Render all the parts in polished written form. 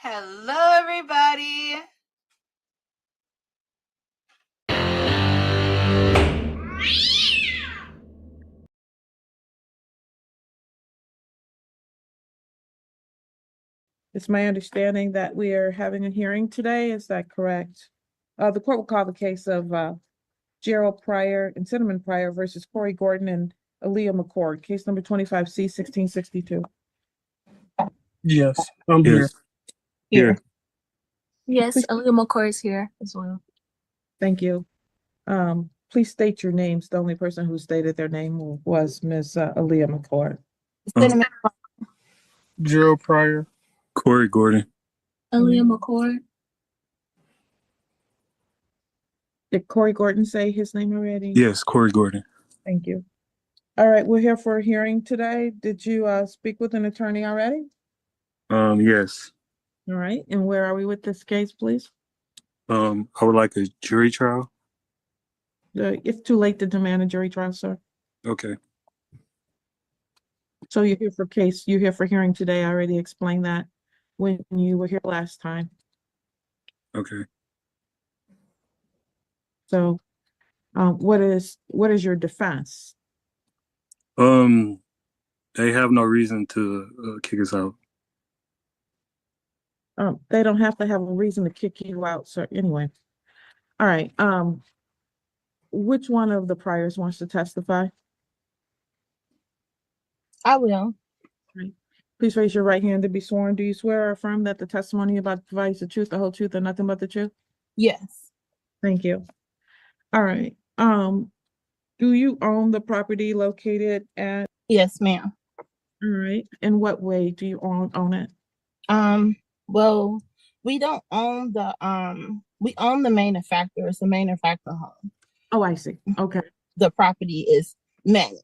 Hello, everybody. It's my understanding that we are having a hearing today. Is that correct? The court will call the case of Gerald Pryor and Cinnamon Pryor versus Corey Gordon and Aaliyah McCord, case number 25C1662. Yes, I'm here. Here. Yes, Please. Aaliyah McCoy is here as well. Thank you. Please state your names. The only person who stated their name was Ms. Aaliyah McCord. Cinnamon Gerald Pryor. Corey Gordon. Aaliyah McCoy. Did Corey Gordon say his name already? Yes, Corey Gordon. Thank you. All right, we're here for a hearing today. Did you speak with an attorney already? Yes. All right, and where are we with this case, please? I would like a jury trial. It's too late to demand a jury trial, sir. Okay. So you're here for hearing today. I already explained that when you were here last time. Okay. So, what is your defense? They have no reason to kick us out. They don't have to have a reason to kick you out, sir. Anyway, all right. Which one of the priors wants to testify? I will. Right. Please raise your right hand to be sworn. Do you swear or affirm that the testimony you're about to provide is the truth, the whole truth, and nothing but the truth? Yes. Thank you. All right. Do you own the property located at? Yes, ma'am. All right. In what way do you own it? Well, we don't own we own the manufacturer. It's a manufacturer home. Oh, I see. Okay. The property is managed.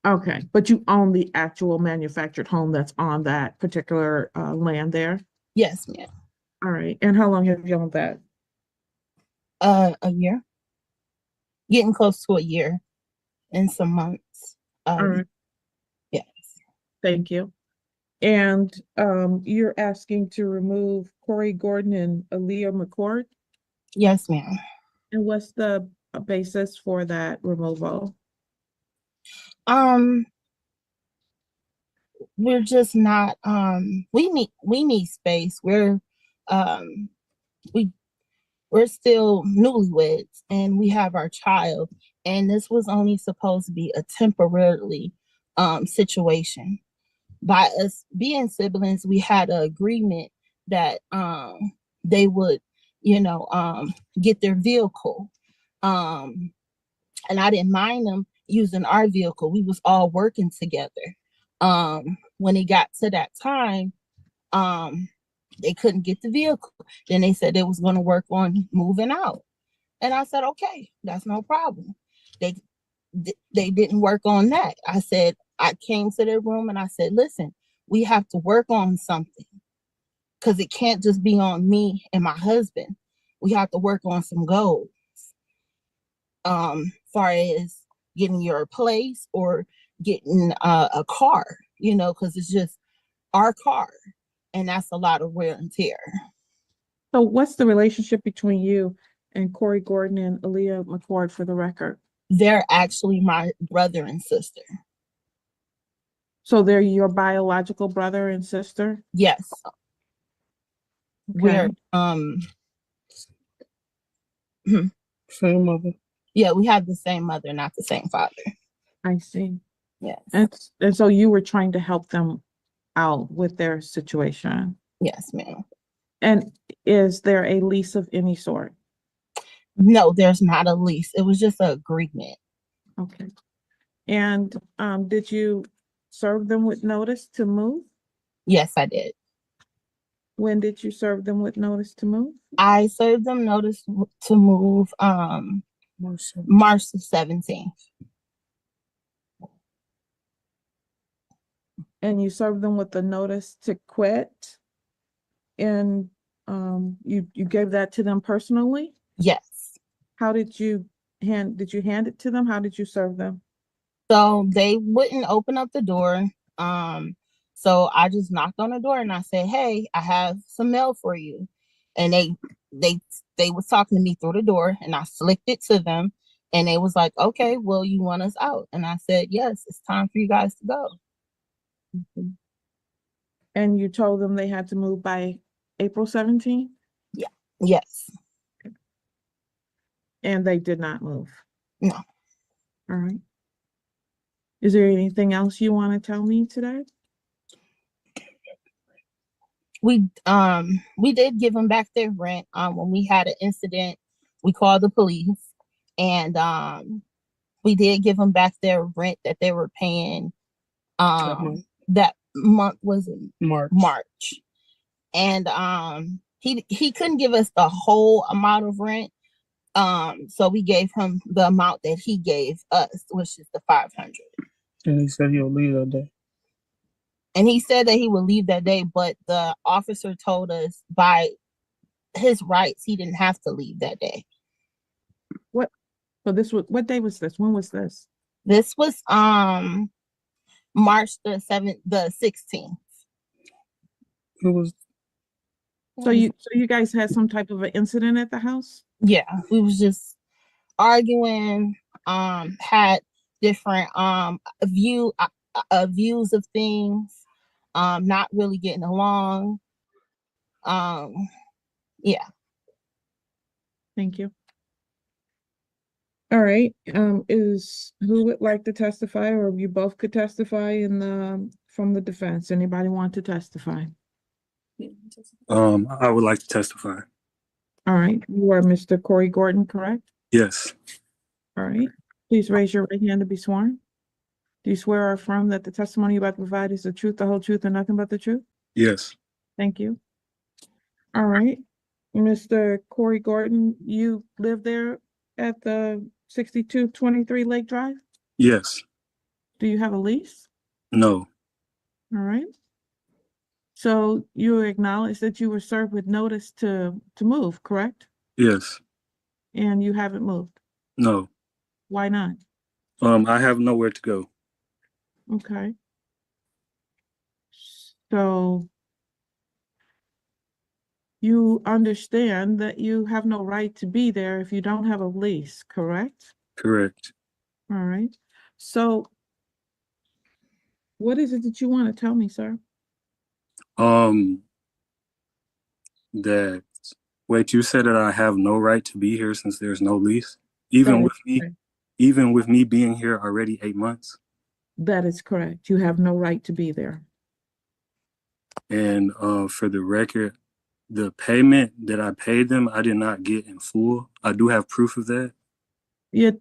Okay. But you own the actual manufactured home that's on that particular land there? Yes, ma'am. All right. And how long have you owned that? A year. Getting close to a year and some months. All right. Yes. Thank you. And you're asking to remove Corey Gordon and Aaliyah McCord? Yes, ma'am. And what's the basis for that removal? We're just not we need space. We're still newlyweds and we have our child, and this was only supposed to be a temporarily situation. By us being siblings, we had an agreement that they would, get their vehicle. And I didn't mind them using our vehicle. We was all working together. When it got to that time, they couldn't get the vehicle. Then they said they was going to work on moving out. And I said, okay, that's no problem. They didn't work on that. I came to their room and I said, listen, we have to work on something because it can't just be on me and my husband. We have to work on some goals. Far as getting your place or getting a car, because it's just our car. And that's a lot of wear and tear. So what's the relationship between you and Corey Gordon and Aaliyah McCord, for the record? They're actually my brother and sister. So they're your biological brother and sister? Yes. Okay. We're Same mother. Yeah, we have the same mother, not the same father. I see. Yes. And so you were trying to help them out with their situation? Yes, ma'am. And is there a lease of any sort? No, there's not a lease. It was just an agreement. Okay. And did you serve them with notice to move? Yes, I did. When did you serve them with notice to move? I served them notice to move March the 17th. And you served them with the notice to quit? And you gave that to them personally? Yes. How did you hand it to them? How did you serve them? So they wouldn't open up the door. So I just knocked on the door and I said, "Hey, I have some mail for you." And they was talking to me through the door, and I flicked it to them, and they was like, "Okay, well, you want us out?" And I said, "Yes, it's time for you guys to go." And you told them they had to move by April 17th, Yes. and they did not move. No. All right. Is there anything else you want to tell me today? We did give them back their rent. When we had an incident, we called the police, and we did give them back their rent that they were paying. That month was in March. And he couldn't give us the whole amount of rent. So we gave him the amount that he gave us, which is the 500. And he said he'll leave that day. And he said that he would leave that day, but the officer told us by his rights he didn't have to leave that day. So this was, what day was this? When was this? This was March the 16th. It was So you guys had some type of an incident at the house? Yeah, we was just arguing, had different views of things, not really getting along. Yeah. Thank you. All right, who would like to testify, or you both could testify from the defense? Anybody want to testify? I would like to testify. All right, you are Mr. Corey Gordon, correct? Yes. All right, please raise your right hand to be sworn. Do you swear or affirm that the testimony you're about to provide is the truth, the whole truth, and nothing but the truth? Yes. Thank you. All right, Mr. Corey Gordon, you live there at the 6223 Lake Drive? Yes. Do you have a lease? No. All right. So you acknowledge that you were served with notice to move, correct? Yes. And you haven't moved. No. Why not? I have nowhere to go. Okay. So you understand that you have no right to be there if you don't have a lease, correct? Correct. All right. So what is it that you want to tell me, sir? That wait, you said that I have no right to be here since there's no lease, even with me being here already 8 months. That is correct. You have no right to be there. And for the record, the payment that I paid them, I did not get in full. I do have proof of that. Yeah,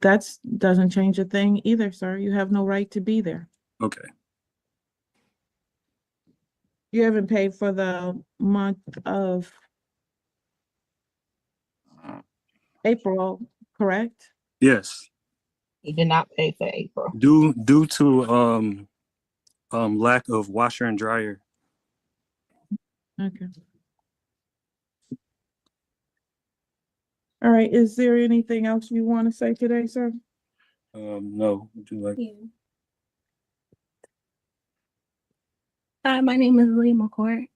doesn't change a thing either, sir. You have no right to be there. Okay. You haven't paid for the month of April, correct? Yes. He did not pay for April. Due to lack of washer and dryer. Okay. All right, is there anything else you want to say today, sir? No. Would you like? Yeah. Hi, my name is Lee McCourt.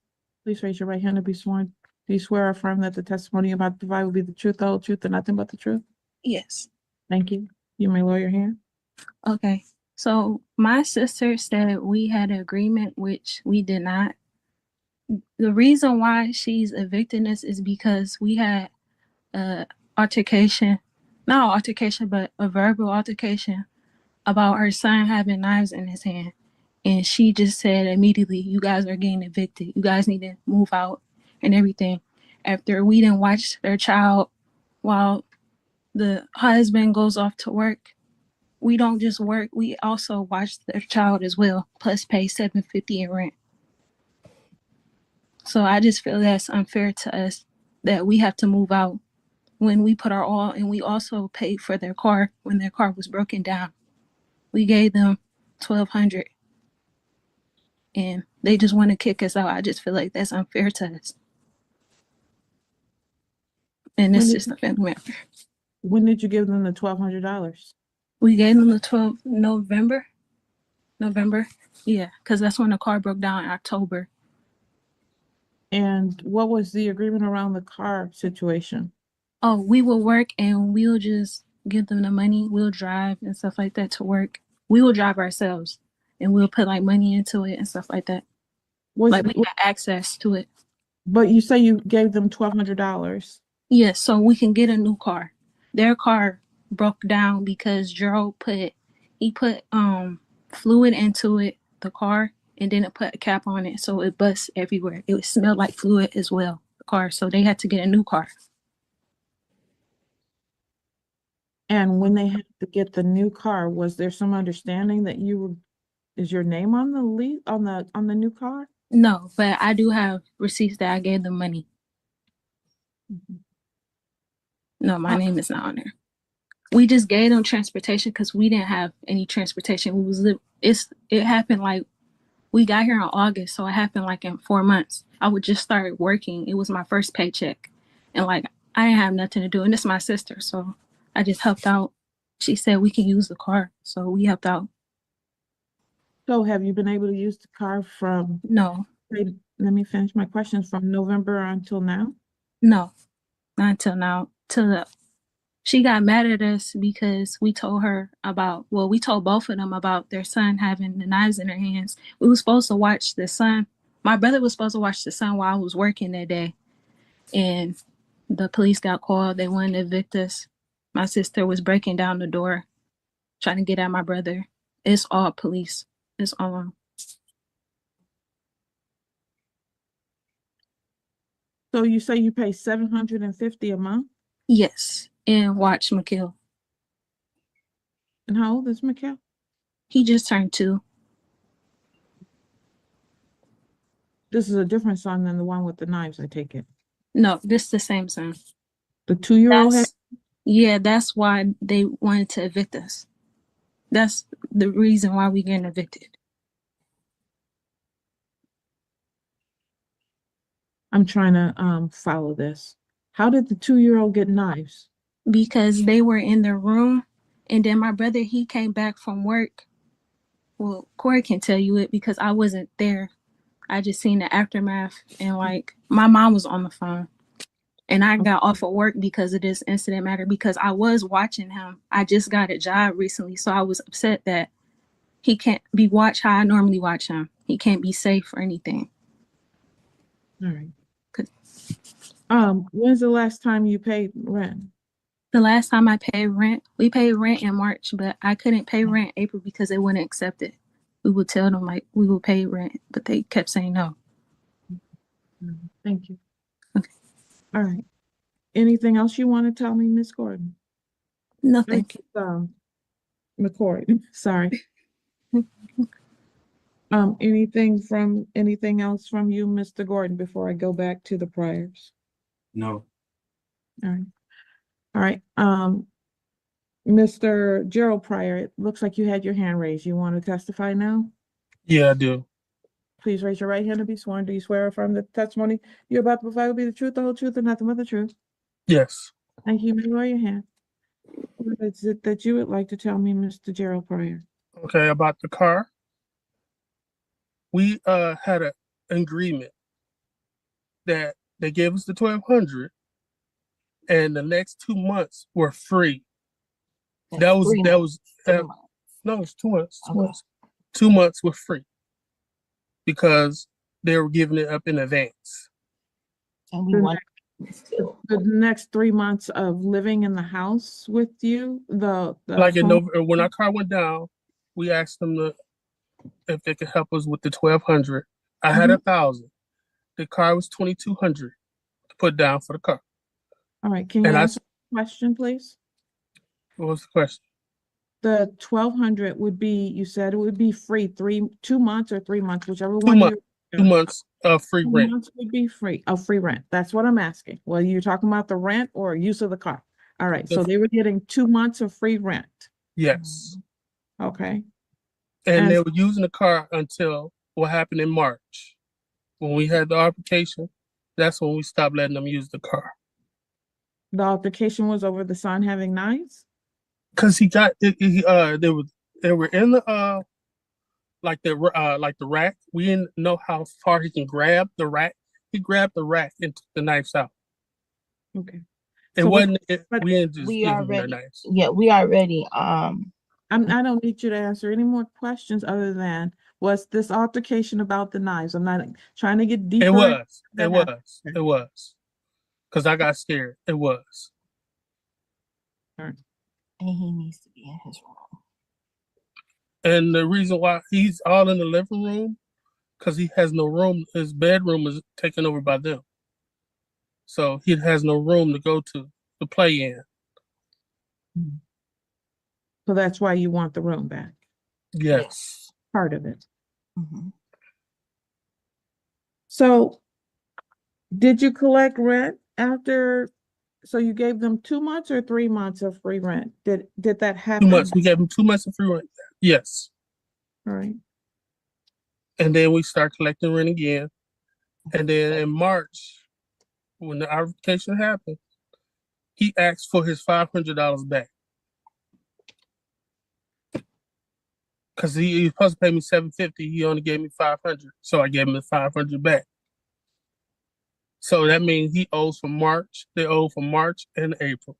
Please raise your right hand to be sworn. Do you swear or affirm that the testimony you're about to provide will be the truth, the whole truth, and nothing but the truth? Yes. Thank you. You may lower your hand. Okay. So my sister said we had an agreement, which we did not. The reason why she's evicting us is because we had altercation, not altercation, but a verbal altercation about her son having knives in his hand. And she just said immediately, you guys are getting evicted. You guys need to move out and everything. After we didn't watch their child while the husband goes off to work, we don't just work, we also watch their child as well, plus pay $750 in rent. So I just feel that's unfair to us that we have to move out when we put our all, and we also paid for their car when their car was broken down. We gave them $1,200 and they just want to kick us out. I just feel like that's unfair to us. And it's just a family member. When did you give them the $1,200? We gave them the 12th November. November. Yeah, because that's when the car broke down in October. And what was the agreement around the car situation? Oh, we will work and we'll just give them the money. We'll drive and stuff like that to work. We will drive ourselves and we'll put like money into it and stuff like that. Like we got access to it. But you say you gave them $1,200. Yes, so we can get a new car. Their car broke down because Gerald put fluid into it, the car, and then it put a cap on it, so it busts everywhere. It smelled like fluid as well, the car. So they had to get a new car. And when they had to get the new car, was there some understanding that is your name on the lease on the new car? No, but I do have receipts that I gave them money. No, my name is not on there. We just gave them transportation because we didn't have any transportation. It happened like we got here in August, so it happened like in 4 months. I would just start working. It was my first paycheck, and like I didn't have nothing to do. And it's my sister, so I just helped out. She said we can use the car, so we helped out. So have you been able to use the car from? No, Let me finish my questions from November until now. no, not until now. She got mad at us because we told we told both of them about their son having the knives in their hands. We were supposed to watch the son. My brother was supposed to watch the son while I was working that day. And the police got called. They wanted to evict us. My sister was breaking down the door, trying to get at my brother. It's all police. It's all. So you say you pay $750 a month? Yes. And watch McKill. And how old is Mikhail? He just turned 2. This is a different son than the one with the knives, I take it. No, this is the same son. The 2-year-old Yeah, that's why they wanted to evict us. That's the reason why we getting evicted. I'm trying to follow this. How did the 2-year-old get knives? Because they were in their room, and then my brother, he came back from work. Well, Corey can tell you it because I wasn't there. I just seen the aftermath, and like my mom was on the phone, and I got off of work because of this incident matter because I was watching him. I just got a job recently, so I was upset that he can't be watched how I normally watch him. He can't be safe or anything. All right. When's the last time you paid rent? The last time I paid rent, we paid rent in March, but I couldn't pay rent in April because they wouldn't accept it. We would tell them like we will pay rent, but they kept saying no. Thank you. Okay. All right. Anything else you want to tell me, Miss Gordon? Nothing. McCord, sorry. Anything else from you, Mr. Gordon, before I go back to the priors? No. All right. All right. Mr. Gerald Pryor, it looks like you had your hand raised. You want to testify now? Yeah, I do. Please raise your right hand to be sworn. Do you swear or affirm that the testimony you're about to provide will be the truth, the whole truth, and nothing but the truth? Yes. Thank you. You may lower your hand. What is it that you would like to tell me, Mr. Gerald Pryor? Okay, about the car. We had an agreement that they gave us the $1,200, and the next 2 months were free. No, it's 2 months. 2 months. 2 months were free because they were giving it up in advance. And we want The next 3 months of living in the house with you, Like in November, when our car went down, we asked them if they could help us with the $1,200. I had 1,000. The car was $2,200 to put down for the car. All right, can you answer the question, please? What was the question? The 1,200 would be, you said it would be free 2 months or 3 months, whichever 2 one months. 2 months of free 2 rent. months would be free, of free rent. That's what I'm asking. Well, you're talking about the rent or use of the car. All right, so they were getting 2 months of free rent. Yes. Okay. And they were using the car until what happened in March. When we had the altercation, that's when we stopped letting them use the car. The altercation was over the son having knives? Cause he got they were in the like the rack. We didn't know how far he can grab the rack. He grabbed the rack and took the knives out. Okay. It So wasn't. but We didn't just We give him the already, knives. yeah, we already, I don't need you to answer any more questions other than, was this altercation about the knives? I'm not trying to get deeper. It was. that It happened. was. It was. Because I got scared. It was. and he needs to be in his room. And the reason why he's all in the living room, because he has no room. His bedroom is taken over by them. So he has no room to go to play in. So that's why you want the room back, Yes. part of it. Mhm. So did you collect rent after, so you gave them 2 months or 3 months of free rent? Did that 2 happen? months. We gave him 2 months of free rent. Yes. All right. And then we start collecting rent again. And then in March, when the altercation happened, he asked for his $500 back. Because he was supposed to pay me $750. He only gave me $500. So I gave him the $500 back. So that means he owes for March. They owe for March and April.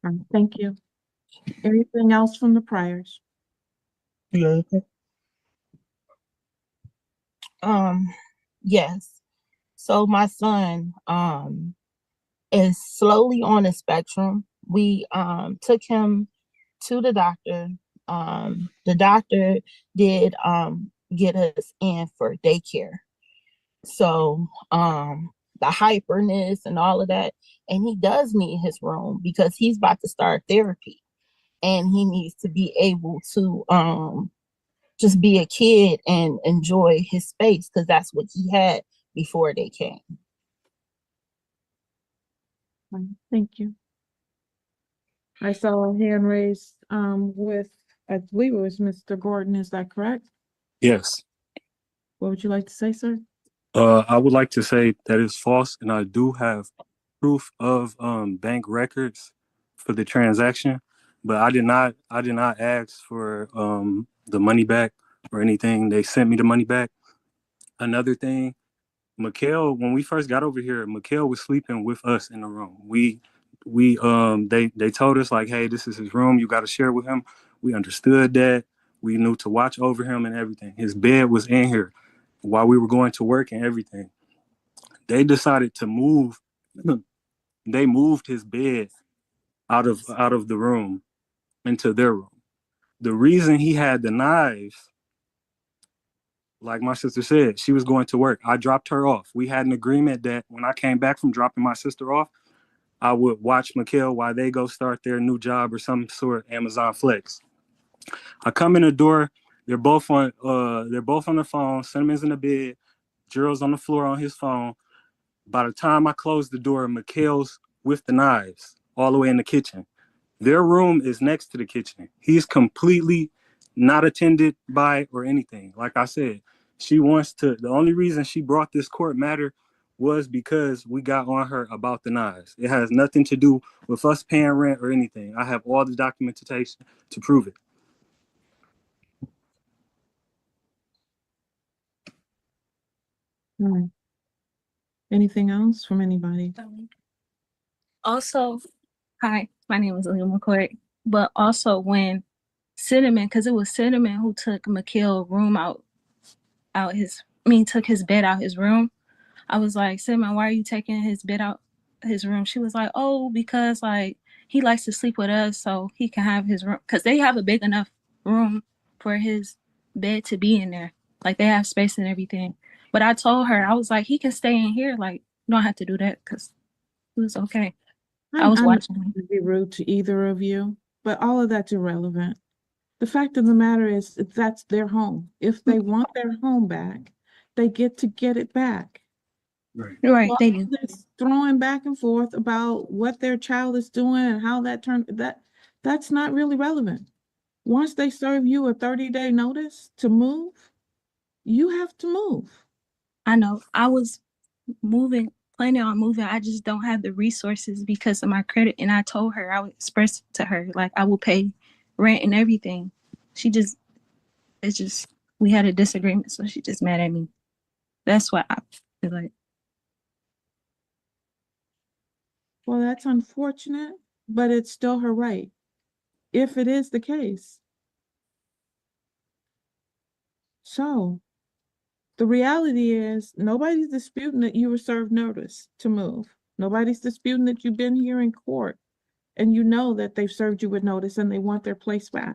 All right, thank you. Anything else from the priors? You got anything? Yes. So my son, is slowly on the spectrum. We, took him to the doctor. The doctor did, get us in for daycare. So, the hyperness and all of that, and he does need his room because he's about to start therapy, and he needs to be able to, just be a kid and enjoy his space because that's what he had before they came. All right, thank you. I saw a hand raised with, I believe it was Mr. Gordon, is that correct? Yes. What would you like to say, sir? I would like to say that is false, and I do have proof of bank records for the transaction, but I did not ask for the money back or anything. They sent me the money back. Another thing, Mikhail, when we first got over here, Mikhail was sleeping with us in the room. They told us like, hey, this is his room. You got to share with him. We understood that. We knew to watch over him and everything. His bed was in here while we were going to work and everything. They decided to move. They moved his bed out of the room into their room. The reason he had the knives, like my sister said, she was going to work. I dropped her off. We had an agreement that when I came back from dropping my sister off, I would watch Mikhail while they go start their new job or some sort of Amazon Flex. I come in the door. They're both on the phone. Cinnamon's in the bed. Gerald's on the floor on his phone. By the time I close the door, Mikhail's with the knives all the way in the kitchen. Their room is next to the kitchen. He's completely not attended by or anything. Like I said, the only reason she brought this court matter was because we got on her about the knives. It has nothing to do with us paying rent or anything. I have all the documentation to prove it. All right. Anything else from anybody? Also, hi, my name is Leah McCoy. But also when Cinnamon, because it was Cinnamon who took Mikhail's room took his bed out his room. I was like, Cinnamon, why are you taking his bed out his room? She was like, oh, because like he likes to sleep with us, so he can have his room. Because they have a big enough room for his bed to be in there. Like they have space and everything. But I told her, I was like, he can stay in here. Like, you don't have to do that because it was okay. I was I'm not watching him. to be rude to either of you, but all of that's irrelevant. The fact of the matter is that's their home. If they want their home back, they get it back. Right. Right, Well, they do. this throwing back and forth about what their child is doing and how that's not really relevant. Once they serve you a 30-day notice to move, you have to move. I know. I was moving planning on moving. I just don't have the resources because of my credit. And I told her, I would express to her, like, I will pay rent and everything. It's just, we had a disagreement. So she just mad at me. That's what I feel like. Well, that's unfortunate, but it's still her right, if it is the case. So the reality is nobody's disputing that you were served notice to move. Nobody's disputing that you've been here in court and you know that they've served you with notice and they want their place back.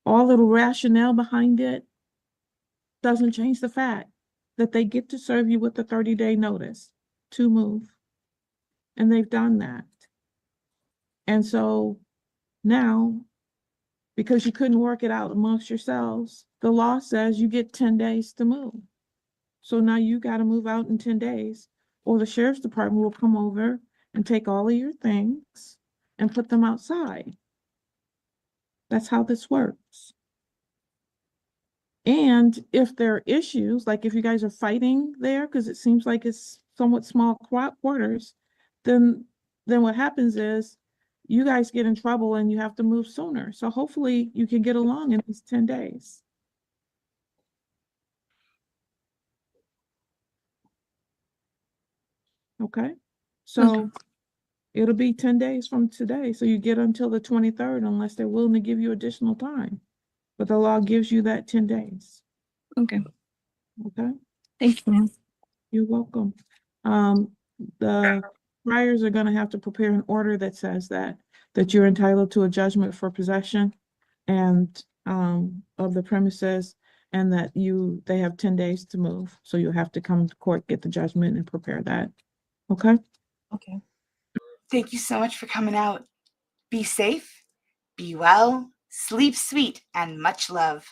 All little rationale behind it doesn't change the fact that they get to serve you with a 30-day notice to move. And they've done that. And so now, because you couldn't work it out amongst yourselves, the law says you get 10 days to move. So now you got to move out in 10 days, or the sheriff's department will come over and take all of your things and put them outside. That's how this works. And if there are issues, like if you guys are fighting there, because it seems like it's somewhat small quarters, then what happens is you guys get in trouble and you have to move sooner. So hopefully you can get along in these 10 days. Okay, so it'll be 10 days from today. So you get until the 23rd unless they're willing to give you additional time. But the law gives you that 10 days. Okay. Okay, Thank you, ma'am. you're welcome. The priors are going to have to prepare an order that says that you're entitled to a judgment for possession and of the premises, and that they have 10 days to move. So you'll have to come to court, get the judgment, and prepare that. Okay. Okay. Thank you so much for coming out. Be safe, be well, sleep sweet, and much love.